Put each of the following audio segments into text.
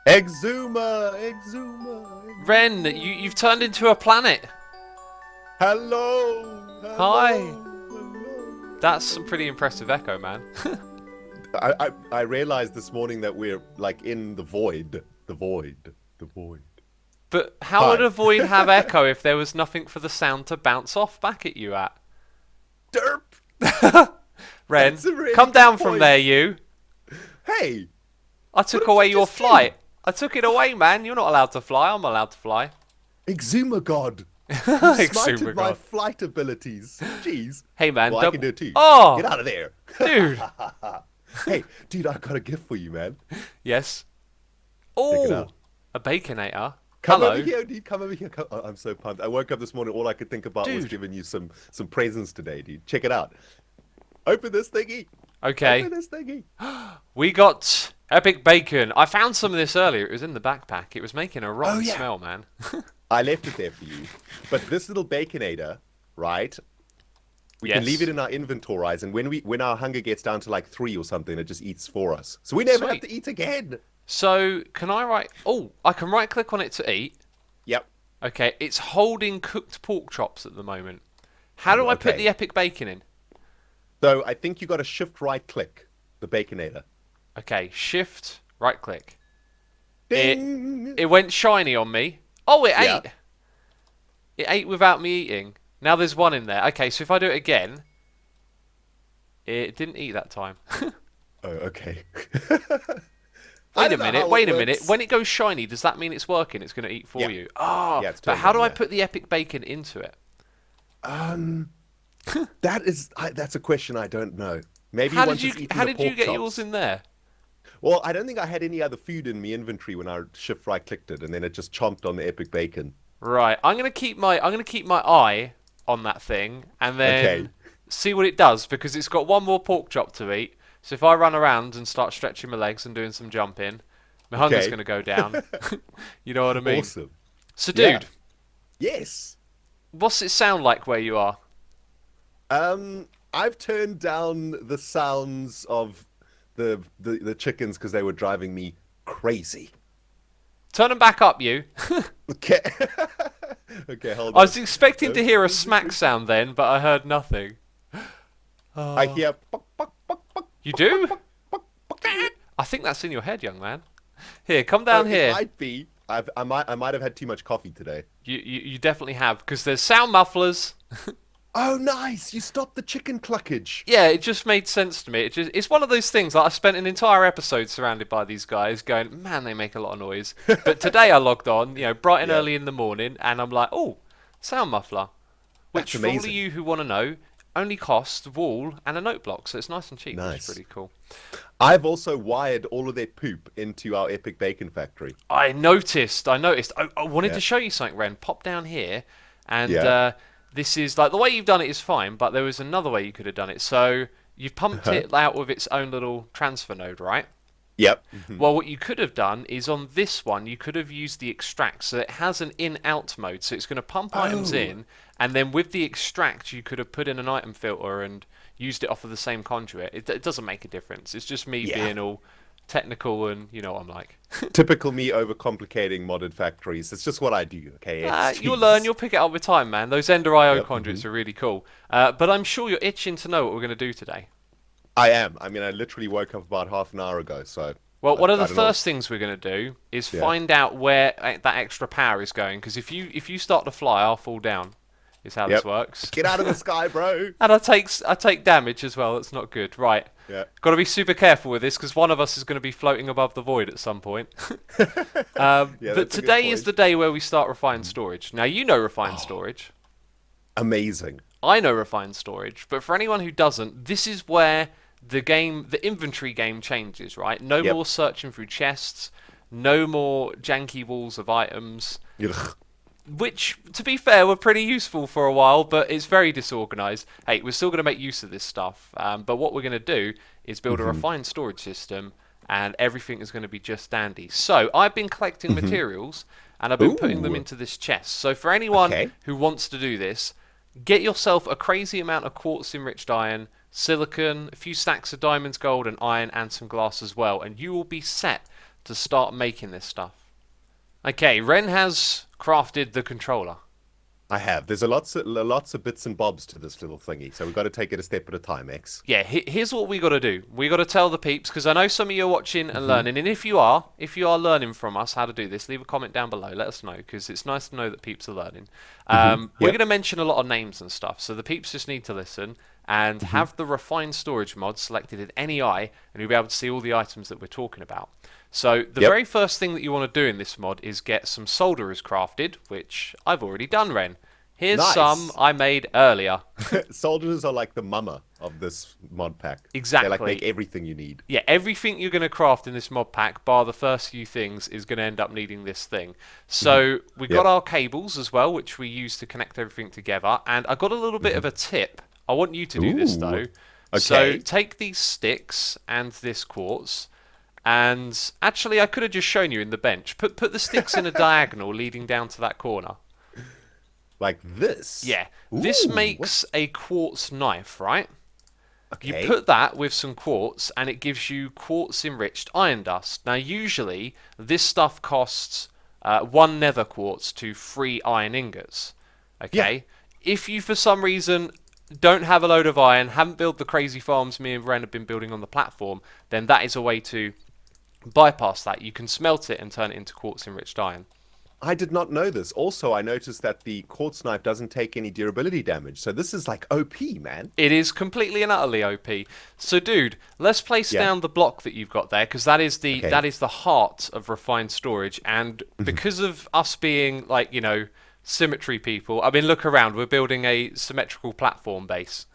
Exuma. Ren, you've turned into a planet. Hello. Hi. Hello. That's some pretty impressive echo, man. I realized this morning that we're like in the void. The void. The void. But how would Hi. a void have echo if there was nothing for the sound to bounce off back at you at? Derp. Ren, That's a really come good down from point. there, you. Hey, I took what did away you your just do? flight. I took it away, man. You're not allowed to fly. I'm allowed to fly. Exuma God. You Exuma smited my God. flight abilities. Jeez. Hey, man. Well, I can do it too. Oh, Get out of there. dude. Hey, dude, I got a gift for you, man. Yes. Check it Oh, out. a baconator. Come Hello. over here, dude. Come over here. Oh, I'm so pumped. I woke up this morning. All I could think about was Dude. giving you some presents today, dude. Check it out. Open this thingy. Okay. Open this thingy. We got epic bacon. I found some of this earlier. It was in the backpack. It was making a rotten yeah. smell, man. I left it there for you. But this little baconator, right? We can Yes. leave it in our inventories, and when our hunger gets down to like 3 or something, it just eats for us. So we never have Sweet. to eat again. So, can I write... Oh, I can right-click on it to eat. Yep. Okay, it's holding cooked pork chops at the moment. How do I put Okay. the epic bacon in? So I think you got to shift right click the baconator. Okay, shift, right-click. Ding! It went shiny on me. Oh, it Yeah. ate. It ate without me eating. Now there's one in there. Okay, so if I do it again, it didn't eat that time. Oh, okay. Wait a minute, wait a minute. When it goes shiny, does that mean it's working? It's going to eat for Yeah. you. Oh, Yeah, it's but turned how do on, I yeah. put the epic bacon into it? That's a question I don't know. Maybe How once did it's you eaten how the did you pork get chops. yours in there? Well, I don't think I had any other food in my inventory when I shift right clicked it, and then it just chomped on the epic bacon. Right, I'm gonna keep my eye on that thing and then Okay. see what it does because it's got one more pork chop to eat. So if I run around and start stretching my legs and doing some jumping, my hunger's Okay. gonna go down. You know what I mean? Awesome. So, Yeah. dude, Yes. what's it sound like where you are? I've turned down the sounds of the chickens because they were driving me crazy. Turn them back up, you. Okay. Okay, hold I on. was expecting to hear a smack sound then, but I heard nothing. I hear. Buck, buck, buck, buck, You buck, do? buck, buck, buck, buck. I think that's in your head, young man. Here, come Oh, down it here. might be. I might have had too much coffee today. You definitely have because there's sound mufflers. Oh, nice! You stopped the chicken cluckage. Yeah, it just made sense to me. It's one of those things like I spent an entire episode surrounded by these guys going, man, they make a lot of noise. But today I logged on, bright and Yeah. early in the morning, and I'm like, oh, sound muffler. Which, That's for all of amazing. you who want to know, only costs a wall and a note block, so it's nice and cheap, which Nice. is pretty cool. I've also wired all of their poop into our epic bacon factory. I noticed. I wanted Yeah. to show you something, Ren. Pop down here, and Yeah. this is like the way you've done it is fine, but there was another way you could have done it. So you've pumped Uh-huh. it out with its own little transfer node, right? Yep. Well, what you could have done is on this one, you could have used the extract, so it has an in-out mode, so it's going to pump items Oh. in, and then with the extract, you could have put in an item filter and used it off of the same conduit. It doesn't make a difference. It's just me Yeah. being all technical and you know what I'm like. Typical me overcomplicating modded factories. It's just what I do. Okay. You'll learn, you'll pick it up with time, man. Those Ender IO Yep, conduits are really cool. But I'm sure you're itching to know what we're going to do today. I am. I mean, I literally woke up about half an hour ago. So. Well, one of I the don't know. first things we're going to do is Yeah. find out where that extra power is going. Because if you start to fly, I'll fall down. Is how this Yep. works. Get out of the sky, bro. And I take damage as well. That's not good. Right. Yeah. Got to be super careful with this because one of us is going to be floating above the void at some point. Yeah, But that's a good today is point. the day where we start refined storage. Now you know refined storage. Amazing. I know refined storage, but for anyone who doesn't, this is where the inventory game changes, right? No Yep. more searching through chests, no more janky walls of items, Ugh. which, to be fair, were pretty useful for a while, but it's very disorganized. Hey, we're still going to make use of this stuff, but what we're going to do is build a refined storage system, and everything is going to be just dandy. So, I've been collecting materials, and I've been putting them Ooh. into this chest. So, for anyone Okay. who wants to do this, get yourself a crazy amount of quartz enriched iron, silicon, a few stacks of diamonds, gold, and iron, and some glass as well, and you will be set to start making this stuff. Okay, Ren has crafted the controller. I have. There's lots of bits and bobs to this little thingy, so we've got to take it a step at a time, X. Yeah, here's what we got to do. We got to tell the peeps, because I know some of you are watching and learning, and if you are learning from us how to do this, leave a comment down below. Let us know, because it's nice to know that peeps are learning. We're going to mention a lot of names and stuff, so the peeps just need to listen and have the refined storage mod selected in any eye, and you'll be able to see all the items that we're talking about. So the very first thing that you want to do in this mod is get some solderers crafted, which I've already done, Ren. Here's some I made earlier. Solderers are like the mama of this mod pack. Exactly. They like make everything you need. Yeah, everything you're going to craft in this mod pack, bar the first few things, is going to end up needing this thing. So we got our cables as well, which we use to connect everything together. And I got a little bit of a tip. I want you to do this, though. Okay. So take these sticks and this quartz. And actually, I could have just shown you in the bench. Put the sticks in a diagonal leading down to that corner. Like this? Yeah. This makes a quartz knife, right? Okay. You put that with some quartz, and it gives you quartz-enriched iron dust. Now, usually, this stuff costs 1 nether quartz to 3 iron ingots. Okay? Yeah. If you, for some reason, don't have a load of iron, haven't built the crazy farms me and Ren have been building on the platform, then that is a way to bypass that. You can smelt it and turn it into quartz-enriched iron. I did not know this. Also, I noticed that the quartz knife doesn't take any durability damage. So this is like OP, man. It is completely and utterly OP. So, dude, let's place down the block that you've got there, because that is the heart of refined storage. And because of us being, like, you know, symmetry people, I mean, look around. We're building a symmetrical platform base.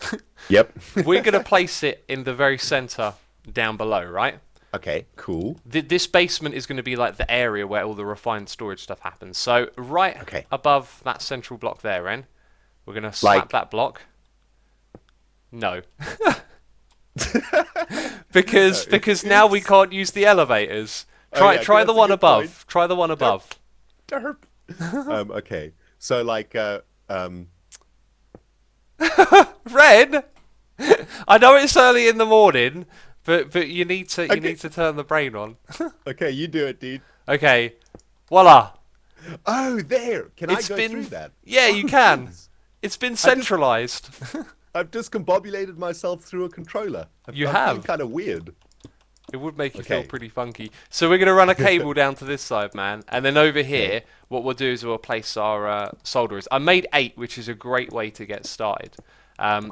Yep. We're going to place it in the very center down below, right? Okay, cool. This basement is going to be like the area where all the refined storage stuff happens. So right above that central block there, Ren, we're going to slap that block. No. because now we can't use the elevators. Try the one above. Point. Try the one above. Derp. Okay. So like Ren, I know it's early in the morning, but you need to turn the brain on. Okay, you do it, dude. Okay. Voila. Oh, there. Can I go through that? Yeah, you can. Jeez. It's been centralized. I've discombobulated myself through a controller. I'm feeling kind of weird. It would make you feel pretty funky. So we're going to run a cable down to this side, man. And then over here, what we'll do is we'll place our solderers. I made 8, which is a great way to get started.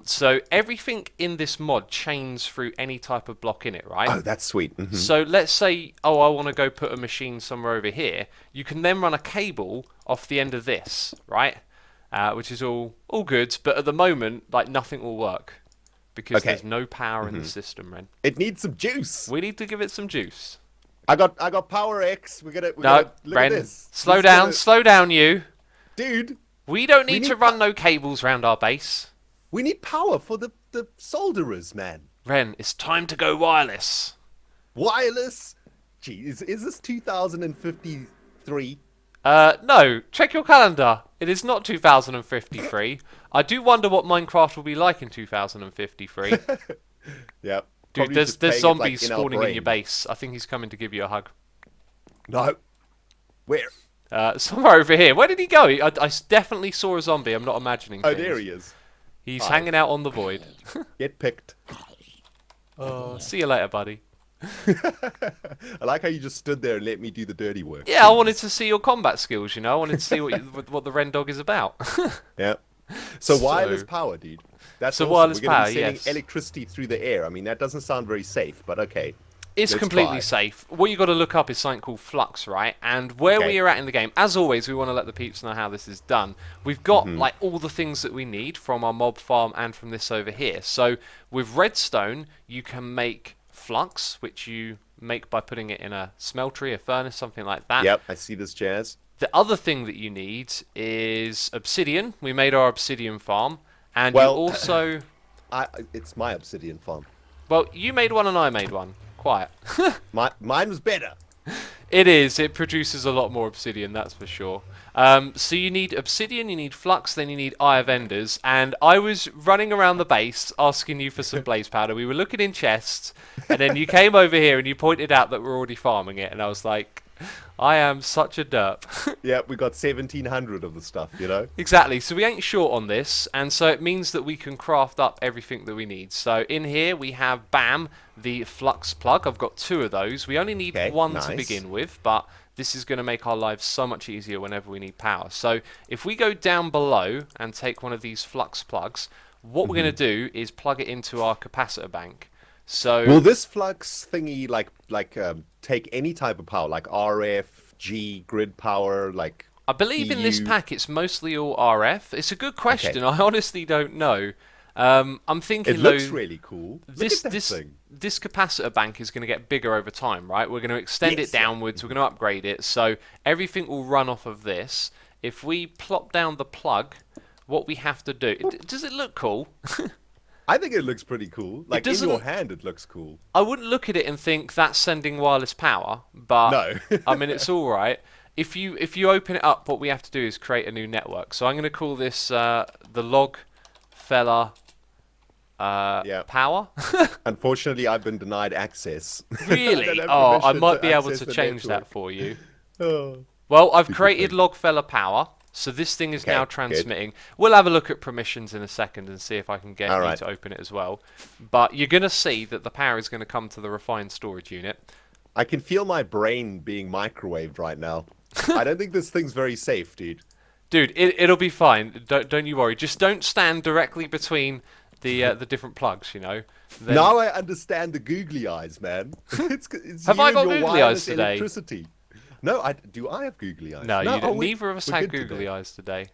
So everything in this mod chains through any type of block in it, right? Oh, that's sweet. So let's say, I want to go put a machine somewhere over here. You can then run a cable off the end of this, right? Which is all good, but at the moment, like, nothing will work because there's no power in the system, Ren. It needs some juice. We need to give it some juice. I got power X. We're gonna look Ren, at this. slow down, you. Dude. We don't need to run no cables round our base. We need power for the solderers, man. Ren, it's time to go wireless. Wireless? Jeez, is this 2053? No. Check your calendar. It is not 2053. I do wonder what Minecraft will be like in 2053. Yep. Dude, there's zombies spawning in your base. I think he's coming to give you a hug. No. Where? Somewhere over here. Where did he go? I definitely saw a zombie. I'm not imagining things. Oh, there he is. He's hanging out on the void. Get picked. Oh, see you later, buddy. I like how you just stood there and let me do the dirty work. Yeah, I wanted to see your combat skills, you know. I wanted to see what the Ren Dog is about. Yeah. So wireless power, dude. That's awesome. Wireless We're going power, to be sending yes. electricity through the air. I mean, that doesn't sound very safe, but okay. It's completely safe. What you got to look up is something called Flux, right? And where we are at in the game, as always, we want to let the peeps know how this is done. We've got like all the things that we need from our mob farm and from this over here. So with redstone, you can make flux, which you make by putting it in a smeltery, a furnace, something like that. Yep, I see this jazz. The other thing that you need is obsidian. We made our obsidian farm, and you also. It's my obsidian farm. Well, you made one and I made one. Quiet. Mine was better. It is. It produces a lot more obsidian, that's for sure. So you need obsidian, you need flux, then you need eye of enders. And I was running around the base asking you for some blaze powder. We were looking in chests, and then you came over here and you pointed out that we're already farming it. And I was like, I am such a derp. Yeah, we got 1,700 of the stuff, you know? Exactly. So we ain't short on this, and so it means that we can craft up everything that we need. So in here we have, bam, the flux plug. I've got 2 of those. We only need one to begin with, but this is going to make our lives so much easier whenever we need power. So if we go down below and take one of these flux plugs, what we're going to do is plug it into our capacitor bank. So will this flux thingy take any type of power, like RF, G, grid power, like I believe in this pack it's mostly all RF. It's a good question. I honestly don't know. I'm thinking it looks really cool. This capacitor bank is going to get bigger over time, right? We're going to extend it downwards. We're going to upgrade it, so everything will run off of this. If we plop down the plug, what we have to do? Does it look cool? I think it looks pretty cool. Like in your hand, it looks cool. I wouldn't look at it and think that's sending wireless power, but no. I mean it's all right. If you open it up, what we have to do is create a new network. So I'm going to call this the log fella power. Unfortunately, I've been denied access. Really? Oh, I might be able to change that for you. Well, I've created log fella power. So this thing is now transmitting. Good. We'll have a look at permissions in a second and see if I can get you to open it as well. But you're going to see that the power is going to come to the refined storage unit. I can feel my brain being microwaved right now. I don't think this thing's very safe, dude. Dude, it'll be fine. Don't you worry. Just don't stand directly between the different plugs, you know. Then... Now I understand the googly eyes, man. It's have I got googly eyes today? Electricity. No, do I have googly eyes? No, you don't. Neither of us had googly eyes today.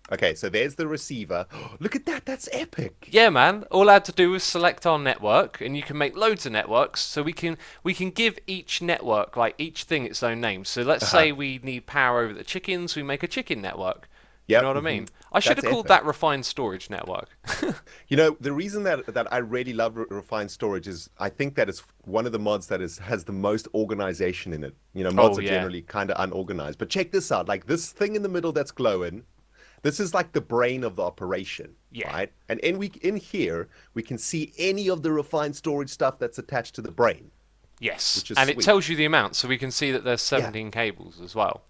Okay, so there's the receiver. Look at that, that's epic. Yeah, man. All I had to do was select our network, and you can make loads of networks. So we can give each network, like each thing, its own name. So let's say we need power over the chickens, we make a chicken network. Yep. You know what I mean? I should have called that refined storage network. You know, the reason that I really love refined storage is I think that it's one of the mods that has the most organization in it. You know, mods are generally kind of unorganized. But check this out. Like this thing in the middle that's glowing, this is like the brain of the operation, right? And in here, we can see any of the refined storage stuff that's attached to the brain. Yes, and sweet. It tells you the amount, so we can see that there's 17 cables as well.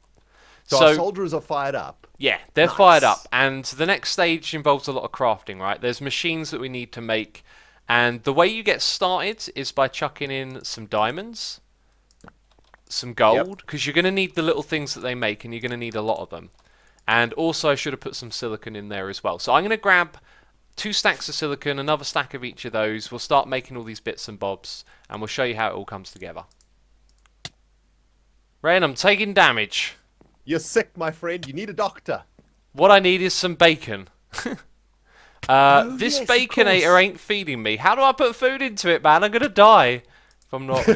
So our soldiers are fired up. Yeah, they're fired up. And the next stage involves a lot of crafting, right? There's machines that we need to make. And the way you get started is by chucking in some diamonds, some gold, because you're going to need the little things that they make, and you're going to need a lot of them. And also I should have put some silicon in there as well. So I'm going to grab 2 stacks of silicon, another stack of each of those. We'll start making all these bits and bobs, and we'll show you how it all comes together. Ren, I'm taking damage. You're sick, my friend. You need a doctor. What I need is some bacon. This Baconator ain't feeding me. How do I put food into it, man? I'm going to die if I'm not.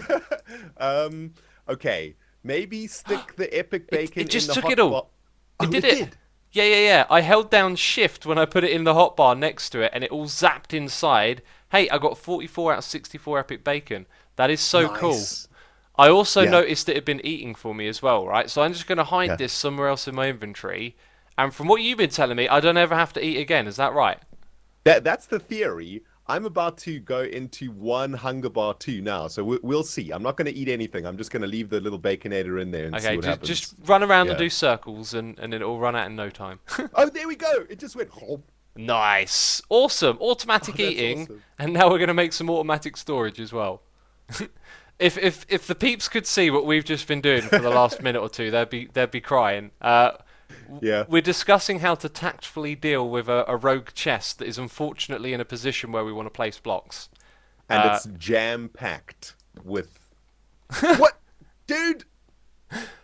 Okay. Maybe stick the epic bacon it just in the took it all. It did. Yeah. I held down shift when I put it in the hotbar next to it, and it all zapped inside. Hey, I got 44 out of 64 epic bacon. That is so cool. I also noticed it had been eating for me as well, right? So I'm just going to hide this somewhere else in my inventory. And from what you've been telling me, I don't ever have to eat again. Is that right? That's the theory. I'm about to go into one hunger bar 2 now, so we'll see. I'm not going to eat anything. I'm just going to leave the little baconator in there and see what happens. Just run around and do circles, and then it'll run out in no time. Oh, there we go. It just went. Nice. Awesome. Automatic eating. Awesome. And now we're going to make some automatic storage as well. If the peeps could see what we've just been doing for the last minute or two, they'd be crying. We're discussing how to tactfully deal with a rogue chest that is unfortunately in a position where we want to place blocks. And it's jam-packed with... What? Dude!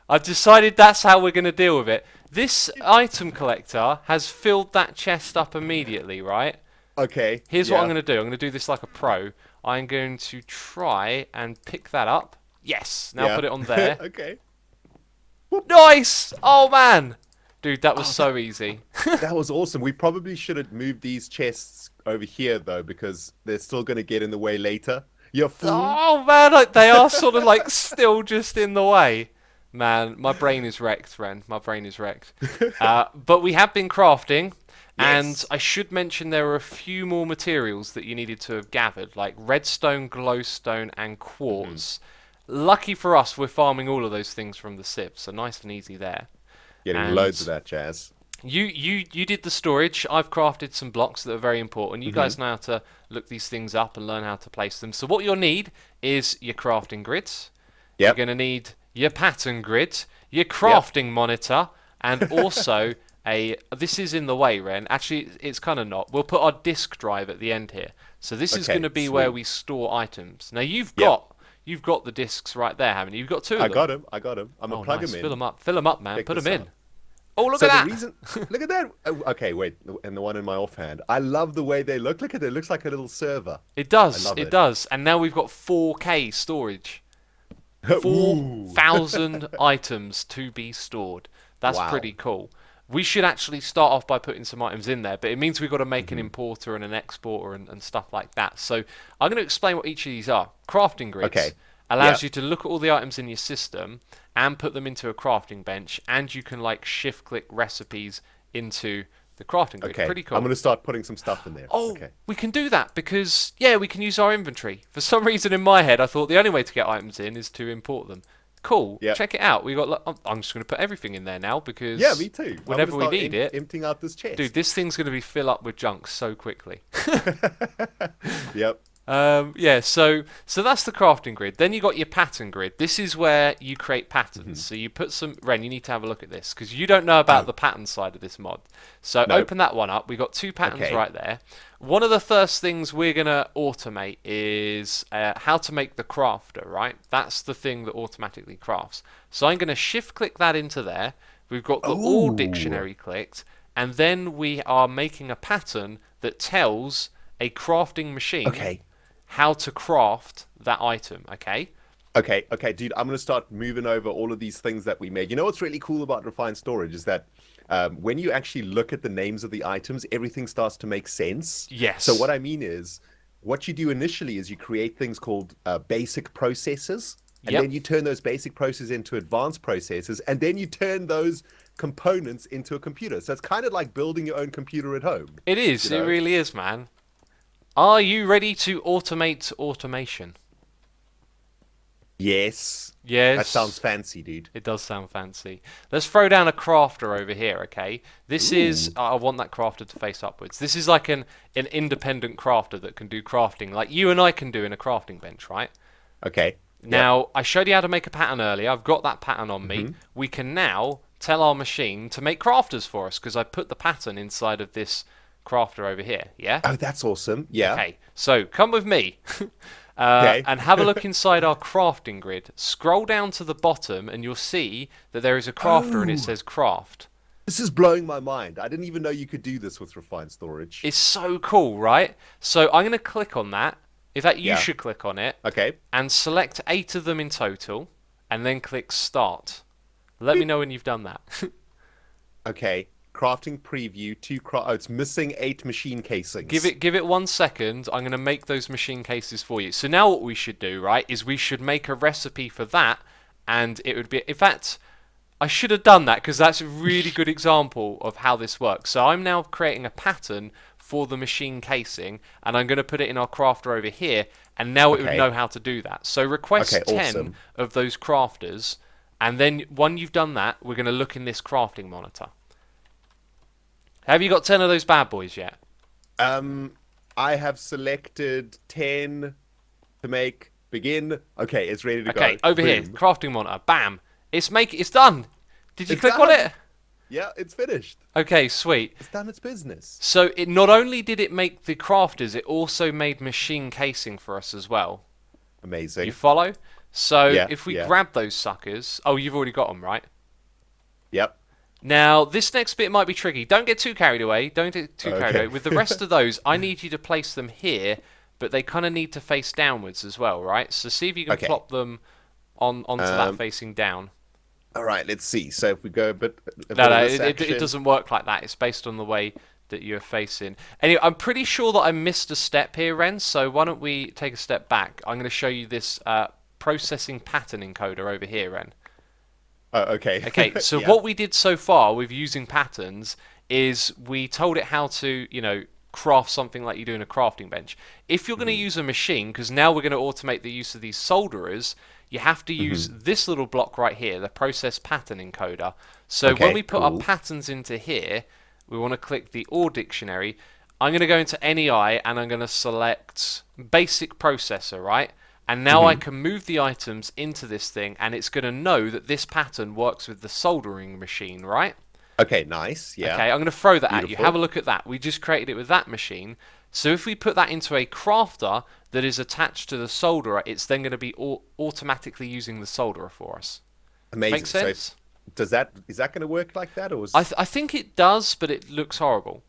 I've decided that's how we're going to deal with it. This item collector has filled that chest up immediately, right? Okay. Here's what I'm going to do. I'm going to do this like a pro. I'm going to try and pick that up. Yes. Now put it on there. Okay. Nice! Oh, man! Dude, that was so easy. That was awesome. We probably should have moved these chests over here, though, because they're still going to get in the way later. You fool. Oh man, like, they are sort of like still just in the way. Man, my brain is wrecked, Ren. My brain is wrecked. But we have been crafting, and Yes. I should mention there are a few more materials that you needed to have gathered, like redstone, glowstone, and quartz. Lucky for us, we're farming all of those things from the sieve, so nice and easy there. Getting And loads of that jazz. you did the storage. I've crafted some blocks that are very important. You guys know how to look these things up and learn how to place them. So what you'll need is your crafting grids. You're Yep. going to need your pattern grid, your crafting monitor, and also this is in the way, Ren. Actually, it's kind of not. We'll put our disk drive at the end here. So this is Okay, going to be where sweet. we store items. Now Yep. you've got the disks right there, haven't you? You've got two of I them. got him. I got him. I'm Oh, gonna plug nice. him in. Fill them up. Fill them up, man. Check Put them this in. out. Oh, look So at the that. reason, look at that. Oh, okay, wait, and the one in my offhand. I love the way they look. Look at it. It looks like a little server. It does. I love It it. does. And now we've got 4K storage. Ooh. 4,000 items to be stored. That's Wow. pretty cool. We should actually start off by putting some items in there, but it means we've got to make an importer and an exporter and stuff like that. So I'm going to explain what each of these are. Crafting grids Okay. allows Yep. you to look at all the items in your system and put them into a crafting bench, and you can like shift click recipes into the crafting grid. Okay. Pretty cool. I'm gonna start putting some stuff in there. Oh, Okay. we can do that because, yeah, we can use our inventory. For some reason in my head, I thought the only way to get items in is to import them. Cool. Yep. Check it out. We got. I'm just going to put everything in there now because Yeah, me too. I'm whenever gonna we start need it, emptying out this chest. dude, this thing's going to be fill up with junk so quickly. Yep. Yeah, so that's the crafting grid. Then you got your pattern grid. This is where you create patterns. So you put some. Ren, you need to have a look at this because you don't know about the pattern side of this mod. So No. open that one up. We got two patterns Okay. right there. One of the first things we're gonna automate is how to make the crafter. Right, that's the thing that automatically crafts. So I'm gonna shift click that into there. We've got the all Ooh. dictionary clicked, and then we are making a pattern that tells a crafting machine Okay. how to craft that item, okay? Okay, dude, I'm going to start moving over all of these things that we made. You know what's really cool about refined storage is that when you actually look at the names of the items, everything starts to make sense. Yes. So what I mean is, what you do initially is you create things called basic processes, and Yep. then you turn those basic processes into advanced processes, and then you turn those components into a computer. So it's kind of like building your own computer at home. It is, You it know? really is, man. Are you ready to automate automation? Yes. Yes. That sounds fancy, dude. It does sound fancy. Let's throw down a crafter over here, okay? This is... I want that crafter to face upwards. This is like an independent crafter that can do crafting, like you and I can do in a crafting bench, right? Okay. Now, I showed you how to make a pattern earlier. I've got that pattern on me. We can now tell our machine to make crafters for us because I put the pattern inside of this crafter over here, yeah? Oh, that's awesome. Yeah. Okay, so come with me Okay. and have a look inside our crafting grid. Scroll down to the bottom and you'll see that there is a crafter and it says craft. This is blowing my mind. I didn't even know you could do this with refined storage. It's so cool, right? So I'm going to click on that. In fact, you Yeah. should click on it Okay. and select 8 of them in total and then click start. Let me know when you've done that. Okay. Crafting preview. Oh, it's missing 8 machine casings. Give it 1 second. I'm going to make those machine cases for you. So now what we should do, right, is we should make a recipe for that, and it would be... In fact, I should have done that because that's a really good example of how this works. So I'm now creating a pattern for the machine casing, and I'm going to put it in our crafter over here, and now it would Okay. know how to do that. So request Okay, 10 awesome. of those crafters, and then when you've done that, we're going to look in this crafting monitor. Have you got 10 of those bad boys yet? I have selected 10 to make begin. Okay, it's ready to go. Okay, over here, Boom. crafting monitor. Bam! It's done. Did you It's click on done. it? Yeah, it's finished. Okay, sweet. It's done its business. So it not only did it make the crafters, it also made machine casing for us as well. Amazing. You follow? So Yeah, if we yeah. grab those suckers, oh, you've already got them, right? Yep. Now this next bit might be tricky. Don't get too carried away. Don't get too carried Okay. away. With the rest of those, I need you to place them here, but they kind of need to face downwards as well, right? So see if you can Okay. plop them onto that facing down. All right, let's see. So if we go a bit No, of this it action. doesn't work like that. It's based on the way that you're facing. Anyway, I'm pretty sure that I missed a step here, Ren, so why don't we take a step back. I'm going to show you this processing pattern encoder over here, Ren. Oh, okay. Okay, so Yeah. what we did so far with using patterns is we told it how to, craft something like you do in a crafting bench. If you're going to use a machine, because now we're going to automate the use of these solderers, you have to use this little block right here, the process pattern encoder. So when we put our patterns into here, we want to click the OR dictionary. I'm going to go into NEI and I'm going to select basic processor, right? And now I can move the items into this thing and it's going to know that this pattern works with the soldering machine, right? Okay, nice. Yeah. Okay, I'm going to throw that at you. Beautiful. Have a look at that. We just created it with that machine. So if we put that into a crafter that is attached to the solderer, it's then going to be automatically using the solderer for us. Amazing. Make sense? So is that going to work like that, or? I think it does, but it looks horrible.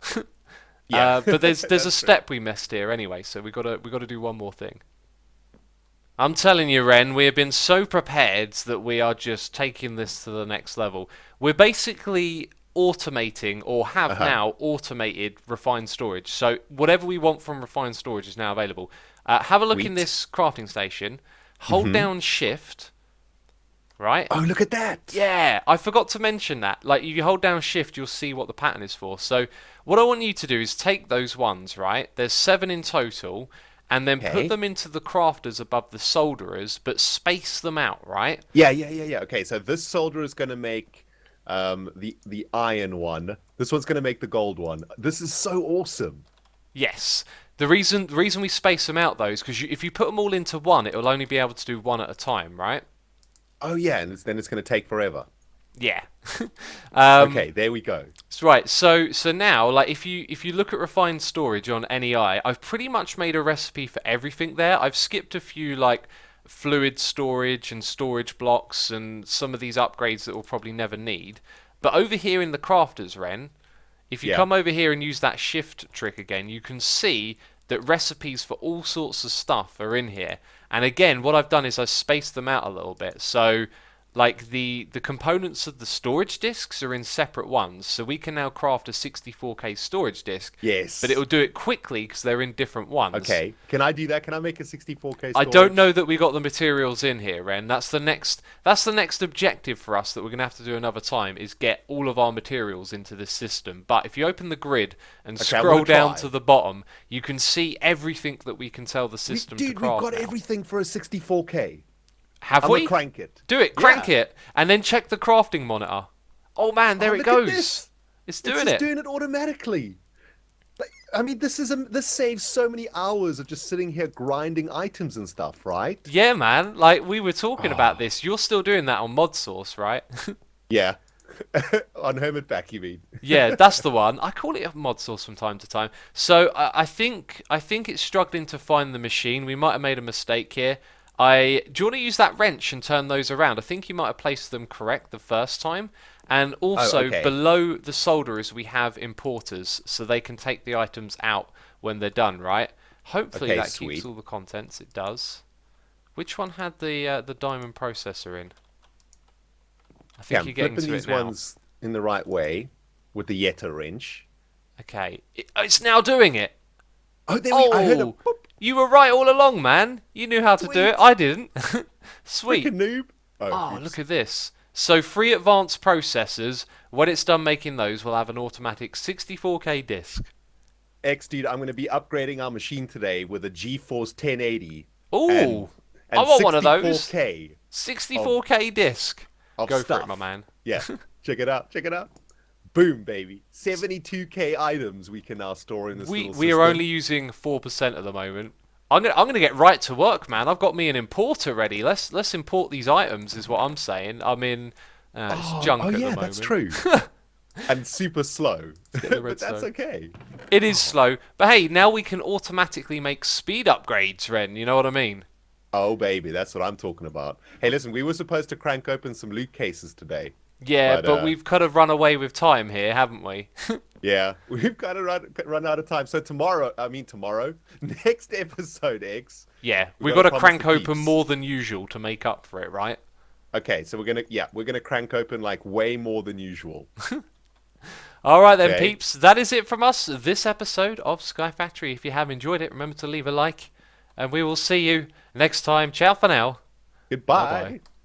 Yeah. But there's a step we missed here anyway, so we got to do one more thing. I'm telling you, Ren, we have been so prepared that we are just taking this to the next level. We're basically automating, or have now automated, refined storage. So whatever we want from refined storage is now available. Have a look in this crafting station. Hold down Shift. Right? Oh, look at that! Yeah, I forgot to mention that. Like, if you hold down Shift, you'll see what the pattern is for. So what I want you to do is take those ones, right? There's 7 in total, and then put them into the crafters above the solderers, but space them out, right? Yeah. Okay, so this solder is going to make the iron one. This one's going to make the gold one. This is so awesome. Yes. The reason we space them out, though, is because if you put them all into one, it will only be able to do one at a time, right? Oh, yeah, and then it's going to take forever. Yeah. Okay, there we go. That's right. So now, like, if you look at refined storage on NEI, I've pretty much made a recipe for everything there. I've skipped a few, like, fluid storage and storage blocks and some of these upgrades that we'll probably never need. But over here in the crafters, Ren, if you come over here and use that shift trick again, you can see that recipes for all sorts of stuff are in here. And again, what I've done is I've spaced them out a little bit. So, like, the components of the storage disks are in separate ones. So we can now craft a 64K storage disk. Yes. But it'll do it quickly because they're in different ones. Okay. Can I do that? Can I make a 64K storage? I don't know that we got the materials in here, Ren. That's the next objective for us that we're going to have to do another time, is get all of our materials into this system. But if you open the grid and scroll down to the bottom, you can see everything that we can tell the system to craft. We've got everything for a 64K. Have I'm we? gonna crank it. Do it, crank it, and then check the crafting monitor. Oh man, there it goes. It's doing it. It's doing it automatically. I mean, this saves so many hours of just sitting here grinding items and stuff, right? Yeah, man. Like, we were talking about this. You're still doing that on Mod Source, right? Yeah. On Hermit Back, you mean? Yeah, that's the one. I call it a Mod Source from time to time. So I think it's struggling to find the machine. We might have made a mistake here. Do you want to use that wrench and turn those around? I think you might have placed them correct the first time. And also, below the solderers, we have importers, so they can take the items out when they're done, right? Hopefully that keeps all the contents. It does. Which one had the diamond processor in? I think you're getting to it now. I'm flipping these ones in the right way with the Yetta wrench. Okay. It's now doing it. Oh, there we go. I heard a boop. You were right all along, man. You knew how to do it. I didn't. Sweet. Freaking noob. Oh, look at this. So 3 advanced processors, when it's done making those, will have an automatic 64K disk. Dude, I'm going to be upgrading our machine today with a GeForce 1080. Ooh. And I want one of those. 64K. 64K disk. Go stuff. for it, my man. Yeah. Check it out. Check it out. Boom, baby. 72K items we can now store in this little system. We are only using 4% at the moment. I'm gonna get right to work, man. I've got me an importer ready. Let's import these items, is what I'm saying. I mean, it's junk at the moment. That's true. And super slow. But that's okay. It is slow. But hey, now we can automatically make speed upgrades, Ren. You know what I mean? Oh, baby. That's what I'm talking about. Hey, listen, we were supposed to crank open some loot cases today. Yeah, but we've kind of run away with time here, haven't we? Yeah, we've kind of run out of time. So tomorrow, next episode, X. Yeah, we've got to crank open more than usual to make up for it, right? Okay, so we're gonna crank open like way more than usual. All right then, Okay. peeps. That is it from us this episode of Sky Factory. If you have enjoyed it, remember to leave a like, and we will see you next time. Ciao for now. Bye bye. Goodbye.